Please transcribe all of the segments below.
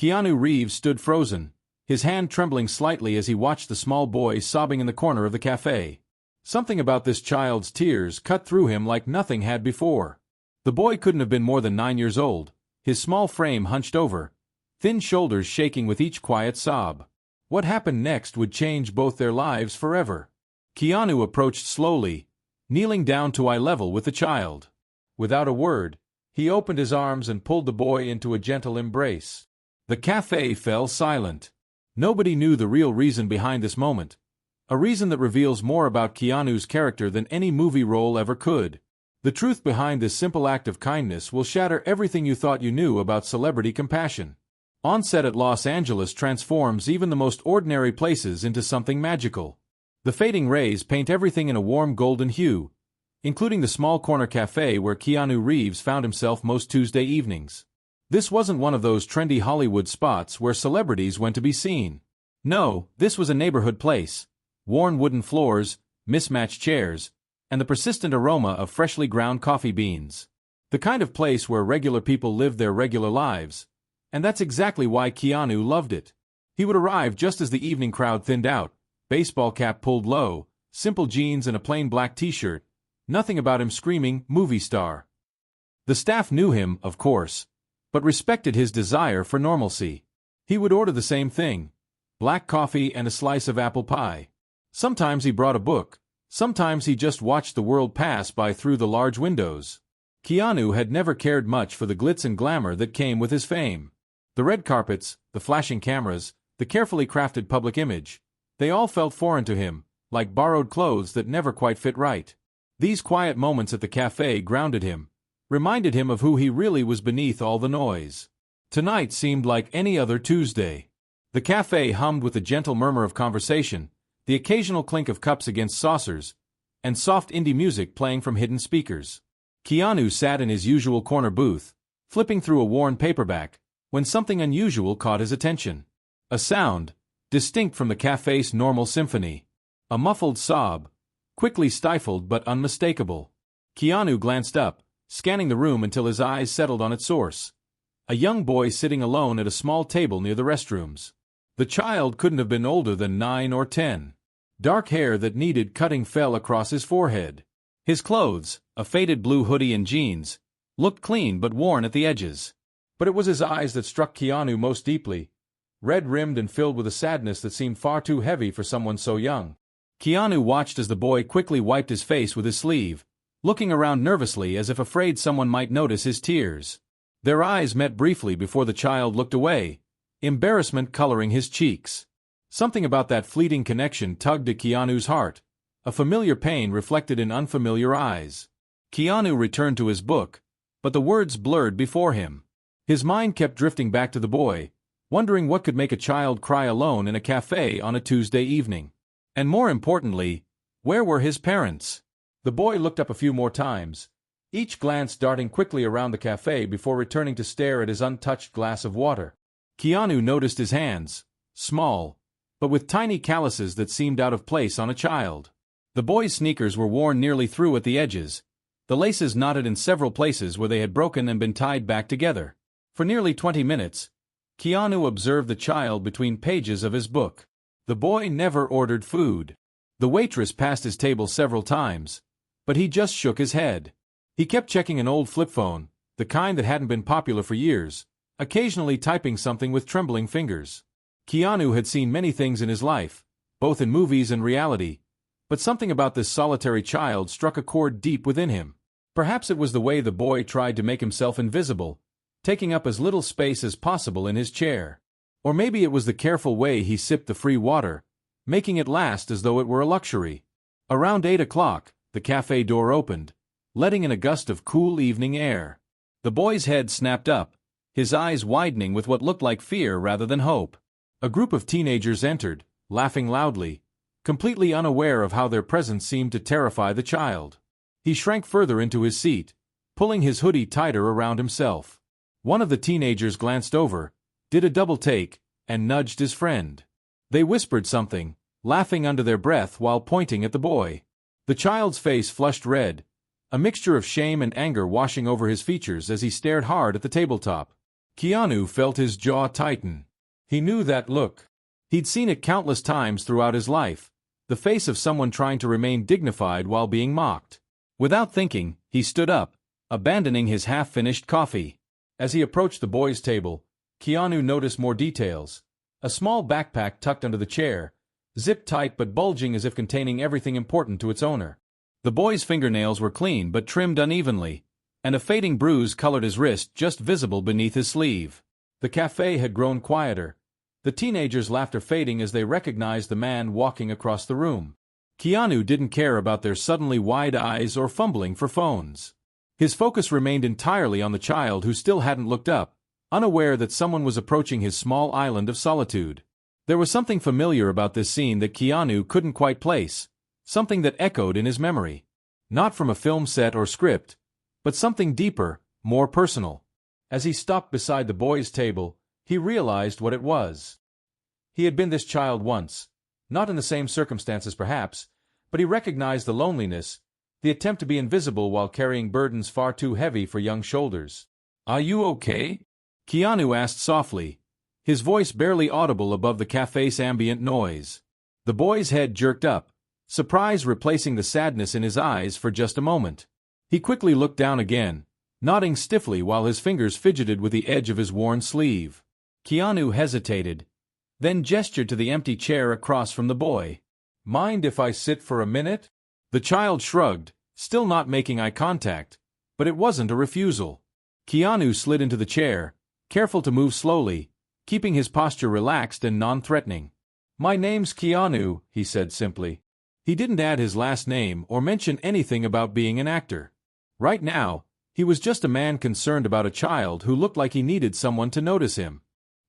Keanu Reeves stood frozen, his hand trembling slightly as he watched the small boy sobbing in the corner of the cafe. Something about this child's tears cut through him like nothing had before. The boy couldn't have been more than 9 years old, his small frame hunched over, thin shoulders shaking with each quiet sob. What happened next would change both their lives forever. Keanu approached slowly, kneeling down to eye level with the child. Without a word, he opened his arms and pulled the boy into a gentle embrace. The cafe fell silent. Nobody knew the real reason behind this moment, a reason that reveals more about Keanu's character than any movie role ever could. The truth behind this simple act of kindness will shatter everything you thought you knew about celebrity compassion. On set at Los Angeles transforms even the most ordinary places into something magical. The fading rays paint everything in a warm golden hue, including the small corner cafe where Keanu Reeves found himself most Tuesday evenings. This wasn't one of those trendy Hollywood spots where celebrities went to be seen. No, this was a neighborhood place. Worn wooden floors, mismatched chairs, and the persistent aroma of freshly ground coffee beans. The kind of place where regular people live their regular lives. And that's exactly why Keanu loved it. He would arrive just as the evening crowd thinned out, baseball cap pulled low, simple jeans and a plain black t-shirt, nothing about him screaming, movie star. The staff knew him, of course, but respected his desire for normalcy. He would order the same thing, black coffee and a slice of apple pie. Sometimes he brought a book, sometimes he just watched the world pass by through the large windows. Keanu had never cared much for the glitz and glamour that came with his fame. The red carpets, the flashing cameras, the carefully crafted public image, they all felt foreign to him, like borrowed clothes that never quite fit right. These quiet moments at the cafe grounded him, reminded him of who he really was beneath all the noise. Tonight seemed like any other Tuesday. The cafe hummed with a gentle murmur of conversation, the occasional clink of cups against saucers, and soft indie music playing from hidden speakers. Keanu sat in his usual corner booth, flipping through a worn paperback, when something unusual caught his attention. A sound, distinct from the cafe's normal symphony. A muffled sob, quickly stifled but unmistakable. Keanu glanced up, scanning the room until his eyes settled on its source. A young boy sitting alone at a small table near the restrooms. The child couldn't have been older than 9 or 10. Dark hair that needed cutting fell across his forehead. His clothes, a faded blue hoodie and jeans, looked clean but worn at the edges. But it was his eyes that struck Keanu most deeply, red-rimmed and filled with a sadness that seemed far too heavy for someone so young. Keanu watched as the boy quickly wiped his face with his sleeve, looking around nervously as if afraid someone might notice his tears. Their eyes met briefly before the child looked away, embarrassment coloring his cheeks. Something about that fleeting connection tugged at Keanu's heart, a familiar pain reflected in unfamiliar eyes. Keanu returned to his book, but the words blurred before him. His mind kept drifting back to the boy, wondering what could make a child cry alone in a cafe on a Tuesday evening. And more importantly, where were his parents? The boy looked up a few more times, each glance darting quickly around the cafe before returning to stare at his untouched glass of water. Keanu noticed his hands, small, but with tiny calluses that seemed out of place on a child. The boy's sneakers were worn nearly through at the edges, the laces knotted in several places where they had broken and been tied back together. For nearly 20 minutes, Keanu observed the child between pages of his book. The boy never ordered food. The waitress passed his table several times, but he just shook his head. He kept checking an old flip phone, the kind that hadn't been popular for years, occasionally typing something with trembling fingers. Keanu had seen many things in his life, both in movies and reality, but something about this solitary child struck a chord deep within him. Perhaps it was the way the boy tried to make himself invisible, taking up as little space as possible in his chair. Or maybe it was the careful way he sipped the free water, making it last as though it were a luxury. Around 8 o'clock, the cafe door opened, letting in a gust of cool evening air. The boy's head snapped up, his eyes widening with what looked like fear rather than hope. A group of teenagers entered, laughing loudly, completely unaware of how their presence seemed to terrify the child. He shrank further into his seat, pulling his hoodie tighter around himself. One of the teenagers glanced over, did a double take, and nudged his friend. They whispered something, laughing under their breath while pointing at the boy. The child's face flushed red, a mixture of shame and anger washing over his features as he stared hard at the tabletop. Keanu felt his jaw tighten. He knew that look. He'd seen it countless times throughout his life, the face of someone trying to remain dignified while being mocked. Without thinking, he stood up, abandoning his half-finished coffee. As he approached the boy's table, Keanu noticed more details. A small backpack tucked under the chair, zipped tight but bulging as if containing everything important to its owner. The boy's fingernails were clean but trimmed unevenly, and a fading bruise colored his wrist just visible beneath his sleeve. The cafe had grown quieter, the teenagers' laughter fading as they recognized the man walking across the room. Keanu didn't care about their suddenly wide eyes or fumbling for phones. His focus remained entirely on the child who still hadn't looked up, unaware that someone was approaching his small island of solitude. There was something familiar about this scene that Keanu couldn't quite place, something that echoed in his memory. Not from a film set or script, but something deeper, more personal. As he stopped beside the boy's table, he realized what it was. He had been this child once, not in the same circumstances perhaps, but he recognized the loneliness, the attempt to be invisible while carrying burdens far too heavy for young shoulders. "Are you okay?" Keanu asked softly, his voice barely audible above the cafe's ambient noise. The boy's head jerked up, surprise replacing the sadness in his eyes for just a moment. He quickly looked down again, nodding stiffly while his fingers fidgeted with the edge of his worn sleeve. Keanu hesitated, then gestured to the empty chair across from the boy. "Mind if I sit for a minute?" The child shrugged, still not making eye contact, but it wasn't a refusal. Keanu slid into the chair, careful to move slowly, keeping his posture relaxed and non-threatening. "My name's Keanu," he said simply. He didn't add his last name or mention anything about being an actor. Right now, he was just a man concerned about a child who looked like he needed someone to notice him.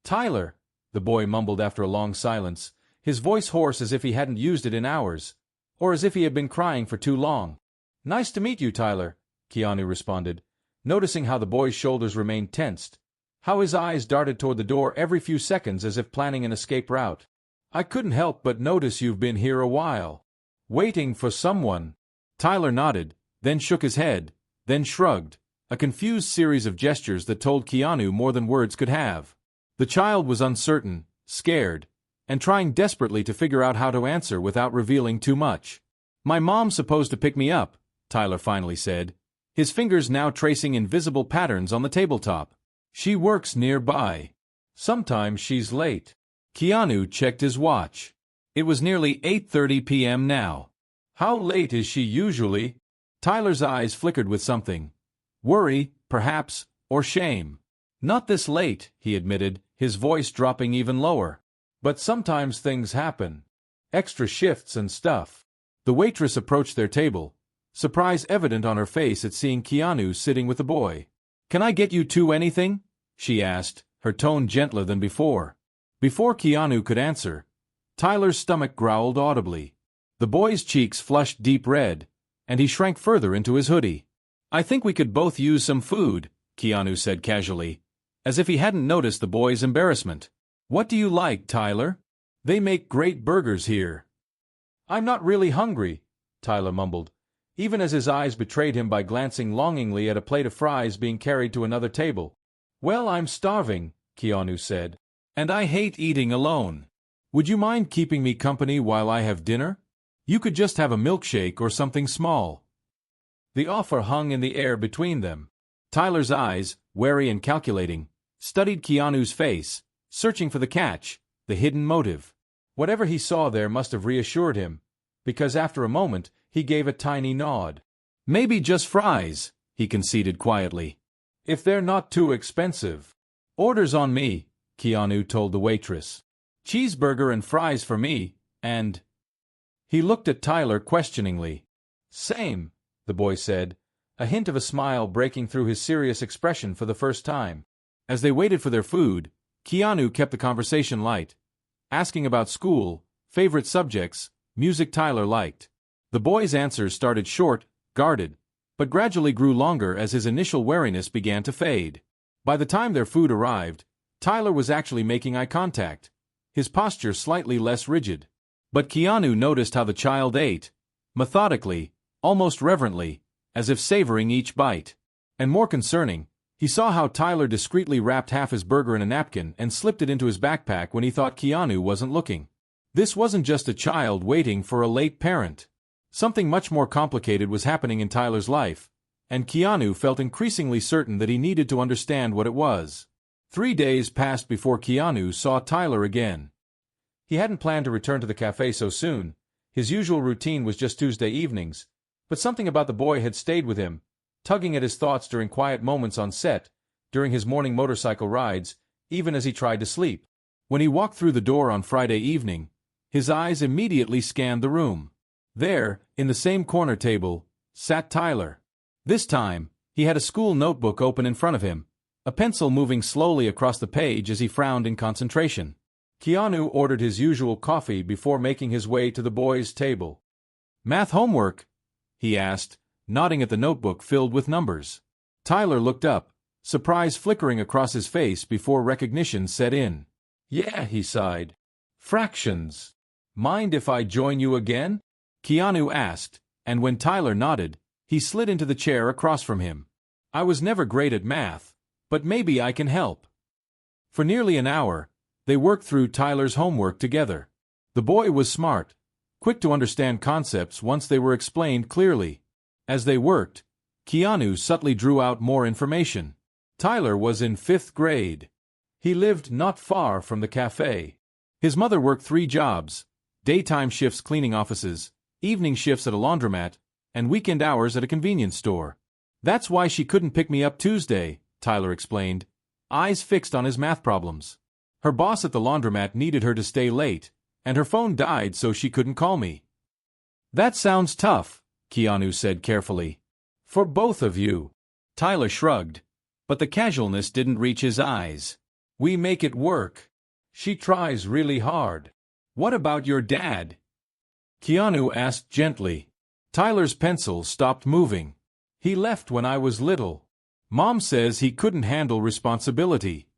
"Tyler," the boy mumbled after a long silence, his voice hoarse as if he hadn't used it in hours, or as if he had been crying for too long. "Nice to meet you, Tyler," Keanu responded, noticing how the boy's shoulders remained tensed, how his eyes darted toward the door every few seconds as if planning an escape route. "I couldn't help but notice you've been here a while. Waiting for someone." Tyler nodded, then shook his head, then shrugged, a confused series of gestures that told Keanu more than words could have. The child was uncertain, scared, and trying desperately to figure out how to answer without revealing too much. "My mom's supposed to pick me up," Tyler finally said, his fingers now tracing invisible patterns on the tabletop. "She works nearby. Sometimes she's late." Keanu checked his watch. It was nearly 8:30 p.m. now. "How late is she usually?" Tyler's eyes flickered with something. Worry, perhaps, or shame. "Not this late," he admitted, his voice dropping even lower. "But sometimes things happen. Extra shifts and stuff." The waitress approached their table, surprise evident on her face at seeing Keanu sitting with the boy. "Can I get you two anything?" she asked, her tone gentler than before. Before Keanu could answer, Tyler's stomach growled audibly. The boy's cheeks flushed deep red, and he shrank further into his hoodie. "I think we could both use some food," Keanu said casually, as if he hadn't noticed the boy's embarrassment. "What do you like, Tyler? They make great burgers here." "I'm not really hungry," Tyler mumbled, even as his eyes betrayed him by glancing longingly at a plate of fries being carried to another table. "Well, I'm starving," Keanu said, "and I hate eating alone. Would you mind keeping me company while I have dinner? You could just have a milkshake or something small." The offer hung in the air between them. Tyler's eyes, wary and calculating, studied Keanu's face, searching for the catch, the hidden motive. Whatever he saw there must have reassured him, because after a moment, he gave a tiny nod. "Maybe just fries," he conceded quietly. "If they're not too expensive." "Orders on me," Keanu told the waitress. "Cheeseburger and fries for me, and—" He looked at Tyler questioningly. "Same," the boy said, a hint of a smile breaking through his serious expression for the first time. As they waited for their food, Keanu kept the conversation light, asking about school, favorite subjects, music Tyler liked. The boy's answers started short, guarded, but gradually grew longer as his initial wariness began to fade. By the time their food arrived, Tyler was actually making eye contact, his posture slightly less rigid. But Keanu noticed how the child ate, methodically, almost reverently, as if savoring each bite. And more concerning, He saw how Tyler discreetly wrapped half his burger in a napkin and slipped it into his backpack when he thought Keanu wasn't looking. This wasn't just a child waiting for a late parent. Something much more complicated was happening in Tyler's life, and Keanu felt increasingly certain that he needed to understand what it was. 3 days passed before Keanu saw Tyler again. He hadn't planned to return to the cafe so soon. His usual routine was just Tuesday evenings, but something about the boy had stayed with him, tugging at his thoughts during quiet moments on set, during his morning motorcycle rides, even as he tried to sleep. When he walked through the door on Friday evening, his eyes immediately scanned the room. There, in the same corner table, sat Tyler. This time, he had a school notebook open in front of him, a pencil moving slowly across the page as he frowned in concentration. Keanu ordered his usual coffee before making his way to the boy's table. "Math homework?" he asked, nodding at the notebook filled with numbers. Tyler looked up, surprise flickering across his face before recognition set in. "Yeah," he sighed. "Fractions. Mind if I join you again?" Keanu asked, and when Tyler nodded, he slid into the chair across from him. "I was never great at math, but maybe I can help." For nearly an hour, they worked through Tyler's homework together. The boy was smart, quick to understand concepts once they were explained clearly. As they worked, Keanu subtly drew out more information. Tyler was in 5th grade. He lived not far from the cafe. His mother worked 3 jobs: daytime shifts cleaning offices, evening shifts at a laundromat, and weekend hours at a convenience store. "That's why she couldn't pick me up Tuesday," Tyler explained, eyes fixed on his math problems. "Her boss at the laundromat needed her to stay late, and her phone died so she couldn't call me." "That sounds tough," Keanu said carefully. "For both of you." Tyler shrugged, but the casualness didn't reach his eyes. "We make it work. She tries really hard." "What about your dad?" Keanu asked gently. Tyler's pencil stopped moving. "He left when I was little. Mom says he couldn't handle responsibility."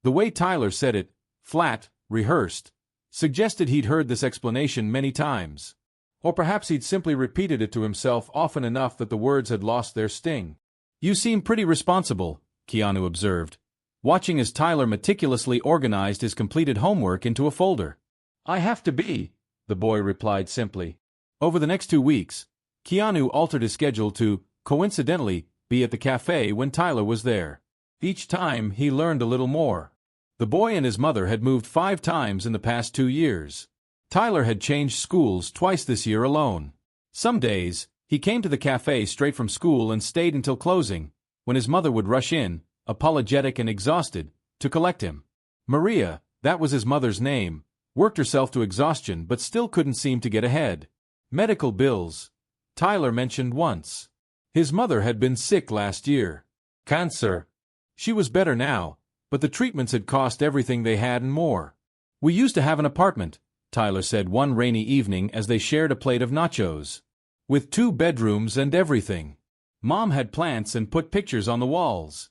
The way Tyler said it, flat, rehearsed, suggested he'd heard this explanation many times. Or perhaps he'd simply repeated it to himself often enough that the words had lost their sting. "You seem pretty responsible," Keanu observed, watching as Tyler meticulously organized his completed homework into a folder. "I have to be," the boy replied simply. Over the next 2 weeks, Keanu altered his schedule to, coincidentally, be at the cafe when Tyler was there. Each time, he learned a little more. The boy and his mother had moved 5 times in the past 2 years. Tyler had changed schools twice this year alone. Some days, he came to the cafe straight from school and stayed until closing, when his mother would rush in, apologetic and exhausted, to collect him. Maria, that was his mother's name, worked herself to exhaustion but still couldn't seem to get ahead. Medical bills, Tyler mentioned once. His mother had been sick last year. Cancer. She was better now, but the treatments had cost everything they had and more. "We used to have an apartment," Tyler said one rainy evening as they shared a plate of nachos. "With 2 bedrooms and everything. Mom had plants and put pictures on the walls."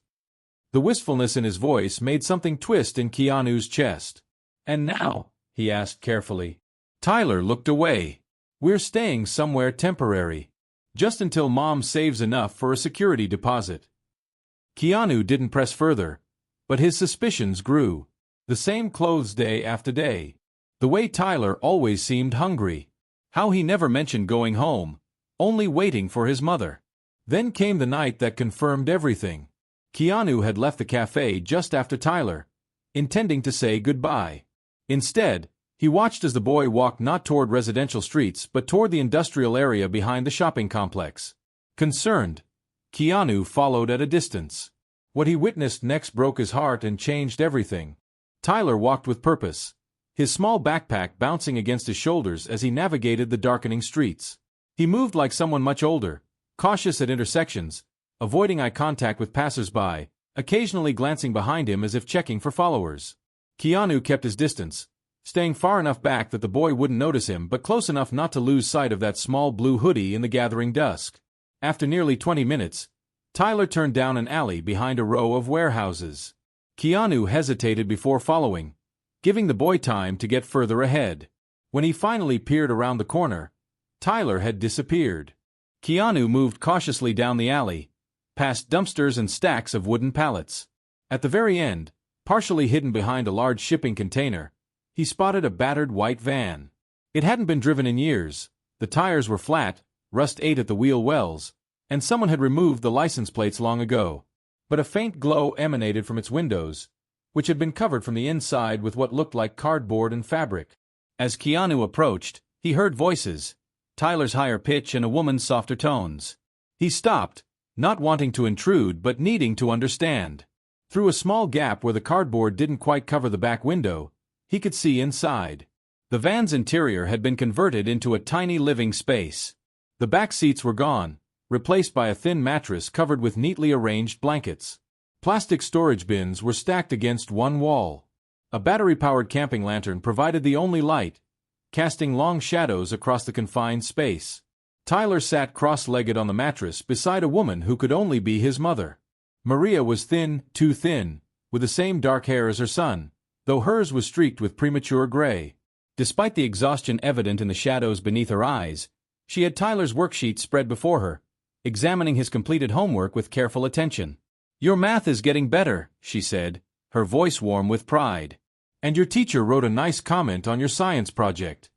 The wistfulness in his voice made something twist in Keanu's chest. "And now?" he asked carefully. Tyler looked away. "We're staying somewhere temporary. Just until Mom saves enough for a security deposit." Keanu didn't press further, but his suspicions grew. The same clothes day after day. The way Tyler always seemed hungry. How he never mentioned going home, only waiting for his mother. Then came the night that confirmed everything. Keanu had left the cafe just after Tyler, intending to say goodbye. Instead, he watched as the boy walked not toward residential streets but toward the industrial area behind the shopping complex. Concerned, Keanu followed at a distance. What he witnessed next broke his heart and changed everything. Tyler walked with purpose, his small backpack bouncing against his shoulders as he navigated the darkening streets. He moved like someone much older, cautious at intersections, avoiding eye contact with passers-by, occasionally glancing behind him as if checking for followers. Keanu kept his distance, staying far enough back that the boy wouldn't notice him but close enough not to lose sight of that small blue hoodie in the gathering dusk. After nearly 20 minutes, Tyler turned down an alley behind a row of warehouses. Keanu hesitated before following, giving the boy time to get further ahead. When he finally peered around the corner, Tyler had disappeared. Keanu moved cautiously down the alley, past dumpsters and stacks of wooden pallets. At the very end, partially hidden behind a large shipping container, he spotted a battered white van. It hadn't been driven in years, the tires were flat, rust ate at the wheel wells, and someone had removed the license plates long ago. But a faint glow emanated from its windows, which had been covered from the inside with what looked like cardboard and fabric. As Keanu approached, he heard voices, Tyler's higher pitch and a woman's softer tones. He stopped, not wanting to intrude but needing to understand. Through a small gap where the cardboard didn't quite cover the back window, he could see inside. The van's interior had been converted into a tiny living space. The back seats were gone, replaced by a thin mattress covered with neatly arranged blankets. Plastic storage bins were stacked against one wall. A battery-powered camping lantern provided the only light, casting long shadows across the confined space. Tyler sat cross-legged on the mattress beside a woman who could only be his mother. Maria was thin, too thin, with the same dark hair as her son, though hers was streaked with premature gray. Despite the exhaustion evident in the shadows beneath her eyes, she had Tyler's worksheet spread before her, examining his completed homework with careful attention. "Your math is getting better," she said, her voice warm with pride. "And your teacher wrote a nice comment on your science project."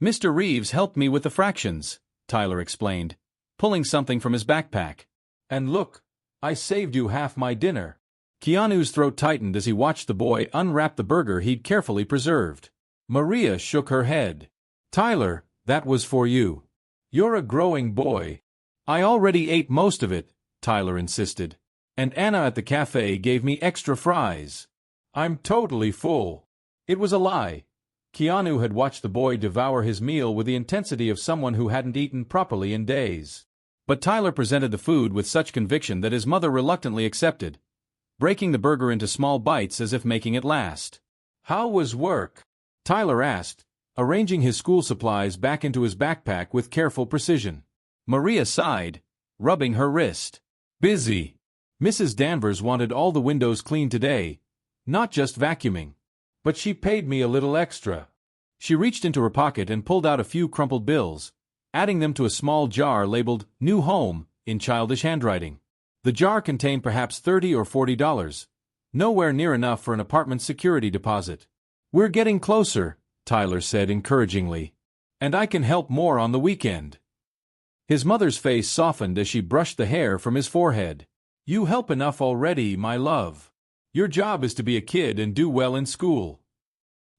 "Mr. Reeves helped me with the fractions," Tyler explained, pulling something from his backpack. "And look, I saved you half my dinner." Keanu's throat tightened as he watched the boy unwrap the burger he'd carefully preserved. Maria shook her head. "Tyler, that was for you. You're a growing boy." "I already ate most of it," Tyler insisted. "And Anna at the cafe gave me extra fries. I'm totally full." It was a lie. Keanu had watched the boy devour his meal with the intensity of someone who hadn't eaten properly in days. But Tyler presented the food with such conviction that his mother reluctantly accepted, breaking the burger into small bites as if making it last. "How was work?" Tyler asked, arranging his school supplies back into his backpack with careful precision. Maria sighed, rubbing her wrist. "Busy. Mrs. Danvers wanted all the windows cleaned today, not just vacuuming. But she paid me a little extra." She reached into her pocket and pulled out a few crumpled bills, adding them to a small jar labeled "New Home" in childish handwriting. The jar contained perhaps $30 or $40, nowhere near enough for an apartment security deposit. "We're getting closer," Tyler said encouragingly. "And I can help more on the weekend." His mother's face softened as she brushed the hair from his forehead. "You help enough already, my love. Your job is to be a kid and do well in school."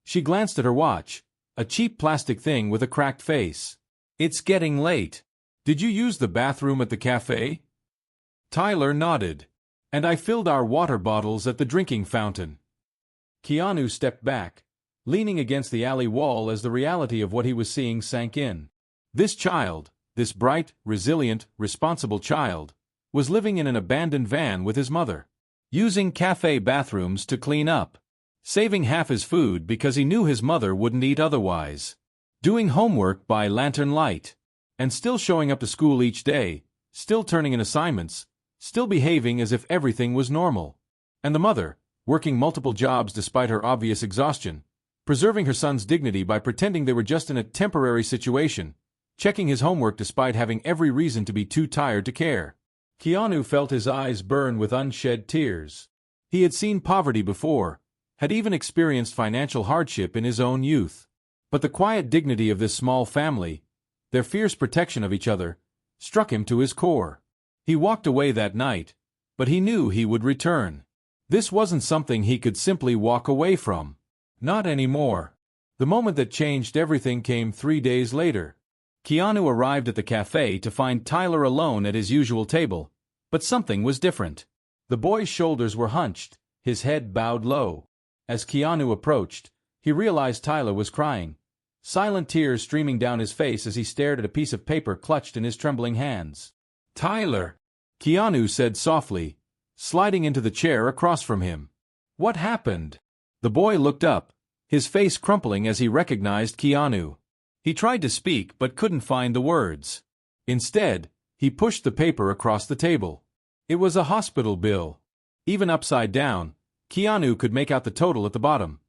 She glanced at her watch, a cheap plastic thing with a cracked face. "It's getting late. Did you use the bathroom at the cafe?" Tyler nodded. "And I filled our water bottles at the drinking fountain." Keanu stepped back, leaning against the alley wall as the reality of what he was seeing sank in. This child, this bright, resilient, responsible child, was living in an abandoned van with his mother, using cafe bathrooms to clean up, saving half his food because he knew his mother wouldn't eat otherwise, doing homework by lantern light, and still showing up to school each day, still turning in assignments, still behaving as if everything was normal. And the mother, working multiple jobs despite her obvious exhaustion, preserving her son's dignity by pretending they were just in a temporary situation, checking his homework despite having every reason to be too tired to care. Keanu felt his eyes burn with unshed tears. He had seen poverty before, had even experienced financial hardship in his own youth. But the quiet dignity of this small family, their fierce protection of each other, struck him to his core. He walked away that night, but he knew he would return. This wasn't something he could simply walk away from. Not anymore. The moment that changed everything came 3 days later. Keanu arrived at the cafe to find Tyler alone at his usual table, but something was different. The boy's shoulders were hunched, his head bowed low. As Keanu approached, he realized Tyler was crying, silent tears streaming down his face as he stared at a piece of paper clutched in his trembling hands. "Tyler," Keanu said softly, sliding into the chair across from him. "What happened?" The boy looked up, his face crumpling as he recognized Keanu. He tried to speak but couldn't find the words. Instead, he pushed the paper across the table. It was a hospital bill. Even upside down, Keanu could make out the total at the bottom.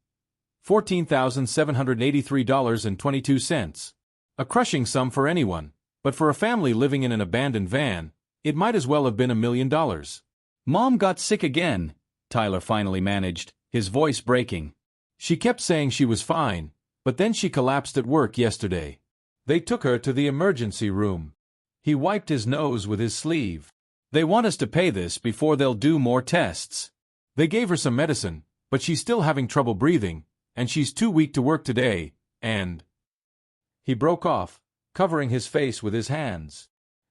$14,783.22. A crushing sum for anyone, but for a family living in an abandoned van, It might as well have been $1,000,000. Mom got sick again, Tyler finally managed, his voice breaking. She kept saying she was fine, but then she collapsed at work yesterday. They took her to the emergency room. He wiped his nose with his sleeve. They want us to pay this before they'll do more tests. They gave her some medicine, but she's still having trouble breathing, and she's too weak to work today, and... He broke off, covering his face with his hands.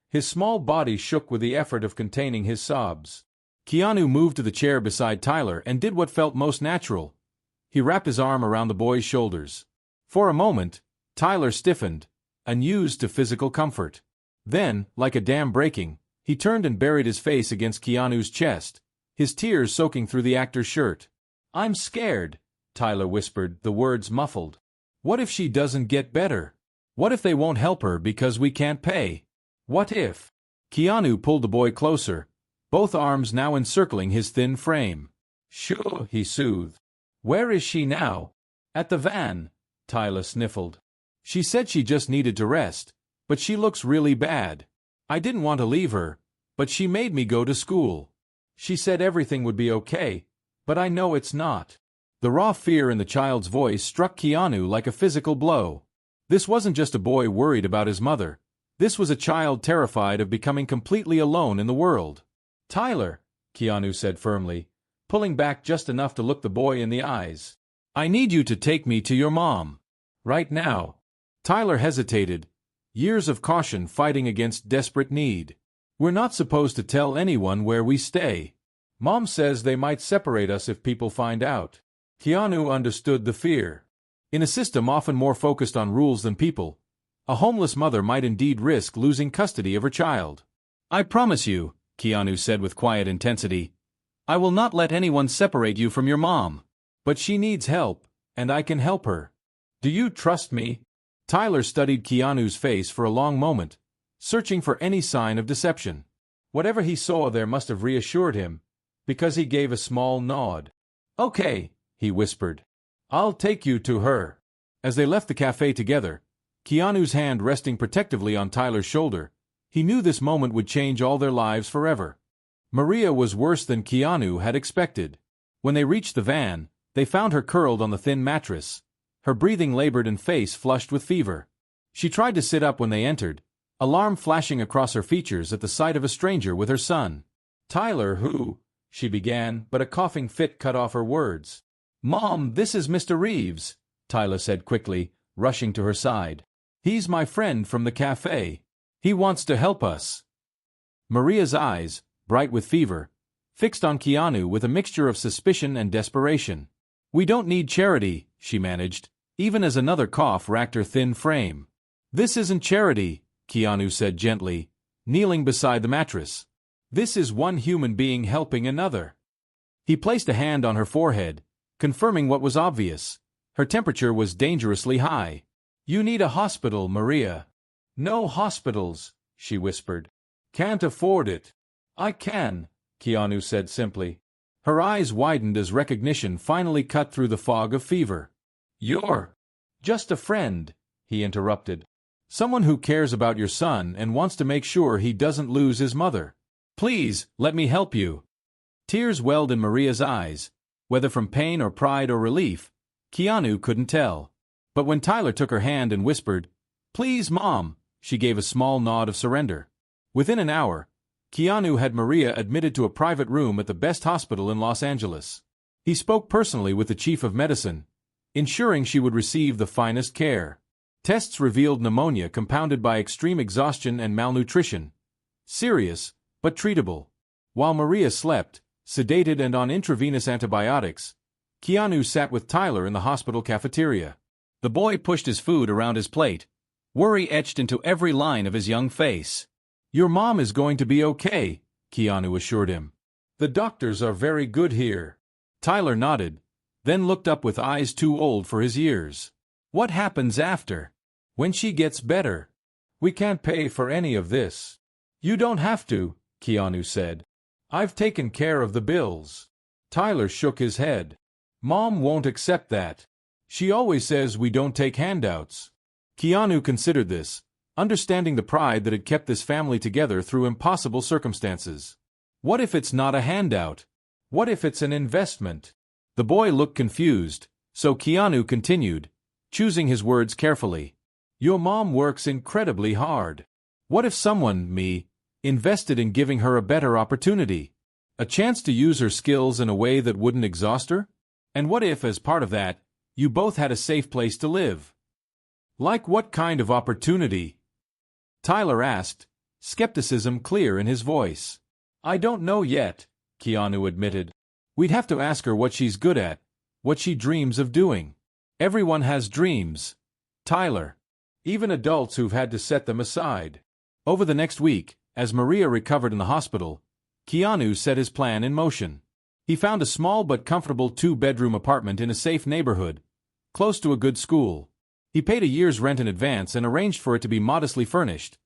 His small body shook with the effort of containing his sobs. Keanu moved to the chair beside Tyler and did what felt most natural. He wrapped his arm around the boy's shoulders. For a moment, Tyler stiffened, unused to physical comfort. Then, like a dam breaking, he turned and buried his face against Keanu's chest, his tears soaking through the actor's shirt. "I'm scared," Tyler whispered, the words muffled. "What if she doesn't get better? What if they won't help her because we can't pay? What if?" Keanu pulled the boy closer, both arms now encircling his thin frame. "Sure," he soothed. "Where is she now?" "At the van," Tyler sniffled. "She said she just needed to rest, but she looks really bad. I didn't want to leave her, but she made me go to school. She said everything would be okay, but I know it's not." The raw fear in the child's voice struck Keanu like a physical blow. This wasn't just a boy worried about his mother. This was a child terrified of becoming completely alone in the world. "Tyler," Keanu said firmly, pulling back just enough to look the boy in the eyes. "I need you to take me to your mom. Right now." Tyler hesitated, years of caution fighting against desperate need. "We're not supposed to tell anyone where we stay. Mom says they might separate us if people find out." Keanu understood the fear. In a system often more focused on rules than people, a homeless mother might indeed risk losing custody of her child. "I promise you," Keanu said with quiet intensity, "I will not let anyone separate you from your mom." "But she needs help, and I can help her. Do you trust me?" Tyler studied Keanu's face for a long moment, searching for any sign of deception. Whatever he saw there must have reassured him, because he gave a small nod. "Okay," he whispered. "I'll take you to her." As they left the cafe together, Keanu's hand resting protectively on Tyler's shoulder, he knew this moment would change all their lives forever. Maria was worse than Keanu had expected. When they reached the van, they found her curled on the thin mattress, her breathing labored and face flushed with fever. She tried to sit up when they entered, alarm flashing across her features at the sight of a stranger with her son. "Tyler, who?" she began, but a coughing fit cut off her words. "Mom, this is Mr. Reeves," Tyler said quickly, rushing to her side. "He's my friend from the cafe. He wants to help us." Maria's eyes, bright with fever, fixed on Keanu with a mixture of suspicion and desperation. "We don't need charity," she managed, even as another cough racked her thin frame. "This isn't charity," Keanu said gently, kneeling beside the mattress. "This is one human being helping another." He placed a hand on her forehead, confirming what was obvious. Her temperature was dangerously high. "You need a hospital, Maria." "No hospitals," she whispered. "Can't afford it." "I can," Keanu said simply. Her eyes widened as recognition finally cut through the fog of fever. "You're just a friend," he interrupted. "Someone who cares about your son and wants to make sure he doesn't lose his mother. Please, let me help you." Tears welled in Maria's eyes, whether from pain or pride or relief, Keanu couldn't tell. But when Tyler took her hand and whispered, "Please, Mom," she gave a small nod of surrender. Within an hour, Keanu had Maria admitted to a private room at the best hospital in Los Angeles. He spoke personally with the chief of medicine, ensuring she would receive the finest care. Tests revealed pneumonia compounded by extreme exhaustion and malnutrition. Serious, but treatable. While Maria slept, sedated and on intravenous antibiotics, Keanu sat with Tyler in the hospital cafeteria. The boy pushed his food around his plate, worry etched into every line of his young face. "Your mom is going to be okay," Keanu assured him. "The doctors are very good here." Tyler nodded, then looked up with eyes too old for his years. "What happens after?" "When she gets better. We can't pay for any of this." "You don't have to," Keanu said. "I've taken care of the bills." Tyler shook his head. "Mom won't accept that. She always says we don't take handouts." Keanu considered this, understanding the pride that had kept this family together through impossible circumstances. What if it's not a handout? What if it's an investment? The boy looked confused, so Keanu continued, choosing his words carefully. Your mom works incredibly hard. What if someone, me, invested in giving her a better opportunity? A chance to use her skills in a way that wouldn't exhaust her? And what if, as part of that, you both had a safe place to live? Like what kind of opportunity? Tyler asked, skepticism clear in his voice. I don't know yet, Keanu admitted. We'd have to ask her what she's good at, what she dreams of doing. Everyone has dreams, Tyler. Even adults who've had to set them aside. Over the next week, as Maria recovered in the hospital, Keanu set his plan in motion. He found a small but comfortable 2-bedroom apartment in a safe neighborhood, close to a good school. He paid a year's rent in advance and arranged for it to be modestly furnished.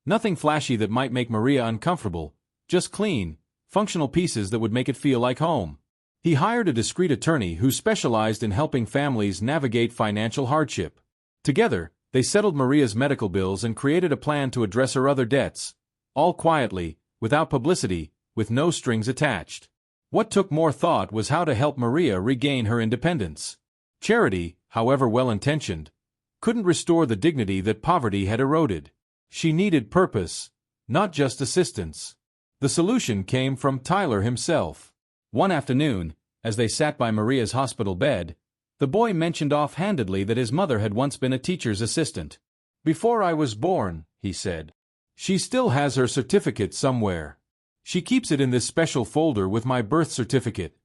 Nothing flashy that might make Maria uncomfortable, just clean, functional pieces that would make it feel like home. He hired a discreet attorney who specialized in helping families navigate financial hardship. Together, they settled Maria's medical bills and created a plan to address her other debts, all quietly, without publicity, with no strings attached. What took more thought was how to help Maria regain her independence. Charity, however well-intentioned, couldn't restore the dignity that poverty had eroded. She needed purpose, not just assistance. The solution came from Tyler himself. One afternoon, as they sat by Maria's hospital bed, the boy mentioned offhandedly that his mother had once been a teacher's assistant. Before I was born, he said. She still has her certificate somewhere. She keeps it in this special folder with my birth certificate.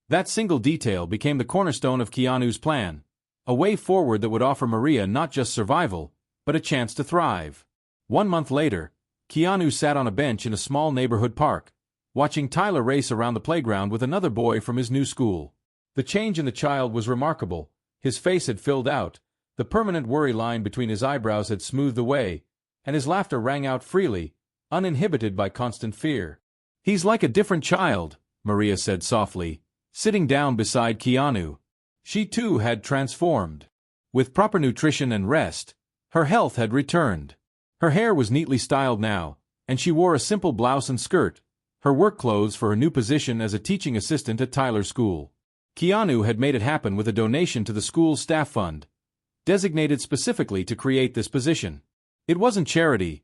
That single detail became the cornerstone of Keanu's plan, a way forward that would offer Maria not just survival, but a chance to thrive. 1 month later, Keanu sat on a bench in a small neighborhood park, watching Tyler race around the playground with another boy from his new school. The change in the child was remarkable. His face had filled out, the permanent worry line between his eyebrows had smoothed away, and his laughter rang out freely, uninhibited by constant fear. He's like a different child, Maria said softly, sitting down beside Keanu. She too had transformed. With proper nutrition and rest, her health had returned. Her hair was neatly styled now, and she wore a simple blouse and skirt, her work clothes for her new position as a teaching assistant at Tyler's school. Keanu had made it happen with a donation to the school's staff fund, designated specifically to create this position. It wasn't charity.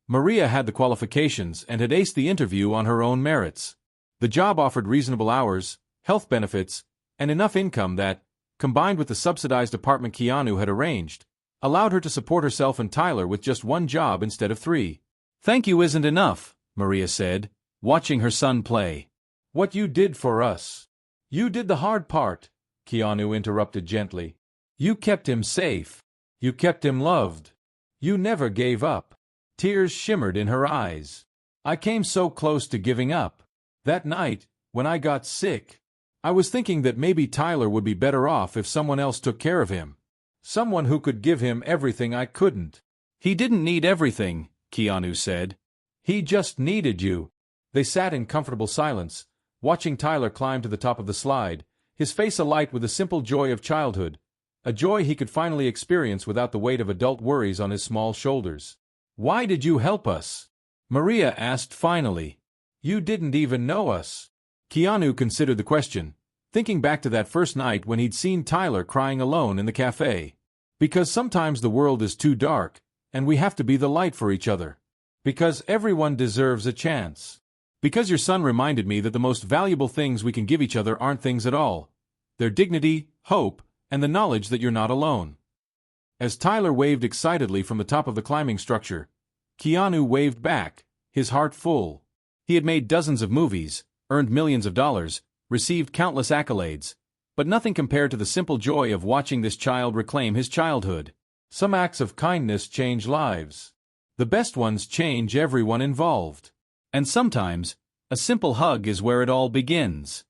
Maria had the qualifications and had aced the interview on her own merits. The job offered reasonable hours, health benefits, and enough income that, combined with the subsidized apartment Keanu had arranged, allowed her to support herself and Tyler with just 1 job instead of 3. Thank you isn't enough, Maria said, watching her son play. What you did for us. You did the hard part, Keanu interrupted gently. You kept him safe. You kept him loved. You never gave up. Tears shimmered in her eyes. I came so close to giving up. That night, when I got sick, I was thinking that maybe Tyler would be better off if someone else took care of him. Someone who could give him everything I couldn't. He didn't need everything, Keanu said. He just needed you. They sat in comfortable silence, watching Tyler climb to the top of the slide, his face alight with the simple joy of childhood, a joy he could finally experience without the weight of adult worries on his small shoulders. Why did you help us? Maria asked finally. You didn't even know us. Keanu considered the question, thinking back to that first night when he'd seen Tyler crying alone in the cafe. Because sometimes the world is too dark, and we have to be the light for each other. Because everyone deserves a chance. Because your son reminded me that the most valuable things we can give each other aren't things at all. They're dignity, hope, and the knowledge that you're not alone. As Tyler waved excitedly from the top of the climbing structure, Keanu waved back, his heart full. He had made dozens of movies, earned millions of dollars, received countless accolades, but nothing compared to the simple joy of watching this child reclaim his childhood. Some acts of kindness change lives. The best ones change everyone involved. And sometimes, a simple hug is where it all begins.